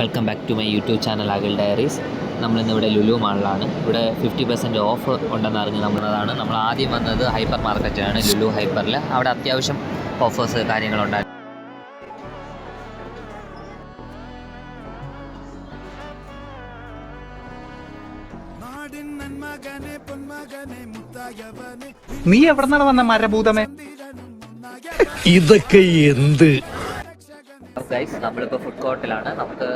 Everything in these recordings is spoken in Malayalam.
Welcome back to my YouTube channel Akhil diaries. നമ്മളിന്ന് ഇവിടെ ലുലു മാളിലാണ്. ഇവിടെ 50% ഓഫ് ഉണ്ടെന്ന് അറിഞ്ഞ് നമ്മളതാണ്. നമ്മൾ ആദ്യം വന്നത് ഹൈപ്പർ മാർക്കറ്റാണ്, ലുലു ഹൈപ്പറിൽ. അവിടെ അത്യാവശ്യം ഓഫേഴ്സ് കാര്യങ്ങളുണ്ടായിരുന്നു. നീ എവിടെന്നാണ് വന്ന മരഭൂതമേ? ഇതൊക്കെ എന്ത്? ഗൈസ്, നമ്മളിപ്പോൾ ഫുഡ് കോർട്ടിലാണ്. നമുക്ക്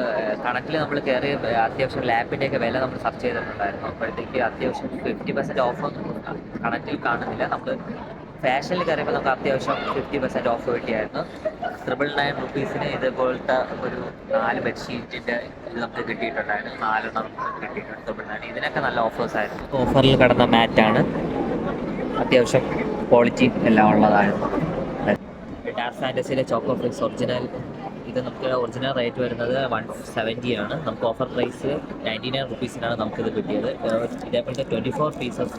കണക്കിൽ നമ്മൾ കയറി അത്യാവശ്യം ലാപ്പിൻ്റെയൊക്കെ വില നമ്മൾ സെർച്ച് ചെയ്തിട്ടുണ്ടായിരുന്നു. അപ്പോഴത്തേക്ക് അത്യാവശ്യം 50% ഓഫ് കണക്കിൽ കാണുന്നില്ല. നമ്മൾ ഫാഷനിൽ കയറിയപ്പോൾ നമുക്ക് അത്യാവശ്യം 50% ഓഫ് കിട്ടിയായിരുന്നു. 999 റുപ്പീസിന് ഇതുപോലത്തെ ഒരു 4 ബെഡ്ഷീറ്റിൻ്റെ ഇത് നമുക്ക് കിട്ടിയിട്ടുണ്ടായിരുന്നു. 4 കിട്ടിയിട്ടുണ്ട് 999. ഇതിനൊക്കെ നല്ല ഓഫേഴ്സായിരുന്നു. ഓഫറിൽ കിടന്ന മാറ്റാണ്, അത്യാവശ്യം ക്വാളിറ്റി എല്ലാം ഉള്ളതായിരുന്നു. ഡാർക്ക് ഫാൻറ്റസിയിലെ ചോക്കോ ഫ്ലിക്സ് ഒറിജിനൽ, ഇത് നമുക്ക് ഒറിജിനൽ റേറ്റ് വരുന്നത് 170 ആണ്. നമുക്ക് ഓഫർ പ്രൈസ് 99 റുപ്പീസിനാണ് നമുക്കിത് കിട്ടിയത്. ഇതേപോലത്തെ 24 പീസസ്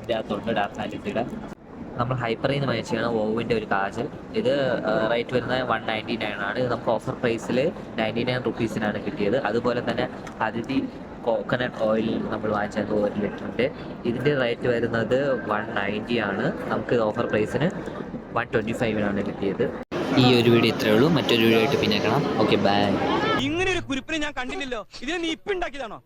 ഇതിനകത്തുണ്ട് ഡാർക്ക് ഫാൻറ്റസിയുടെ. നമ്മൾ ഹൈപ്പറിൽ നിന്ന് മേടിച്ചാണ് ഓവിൻ്റെ ഒരു കാജൽ. ഇത് റേറ്റ് വരുന്നത് 199 ആണ്. ഇത് നമുക്ക് ഓഫർ പ്രൈസിൽ 99 റുപ്പീസിനാണ് കിട്ടിയത്. അതുപോലെ തന്നെ അതിഥി കോക്കനട്ട് ഓയിൽ നമ്മൾ വാങ്ങിച്ചത് 1 ലിറ്ററിൻ്റെ. ഇതിൻ്റെ റേറ്റ് വരുന്നത് 190 ആണ്. നമുക്ക് ഓഫർ പ്രൈസിന് 125 കിട്ടിയത്. ഈ ഒരു വീഡിയോ ഇത്രയേ ഉള്ളൂ. മറ്റൊരു വീഡിയോ ആയിട്ട് പിന്നെ കാണാം. Okay, bye. ഇങ്ങനെ ഒരു കുരിപ്പിനെ ഞാൻ കണ്ടില്ലല്ലോ. ഇതിനെ നീ ഇപ്പിണ്ടാക്കിയതാണോ?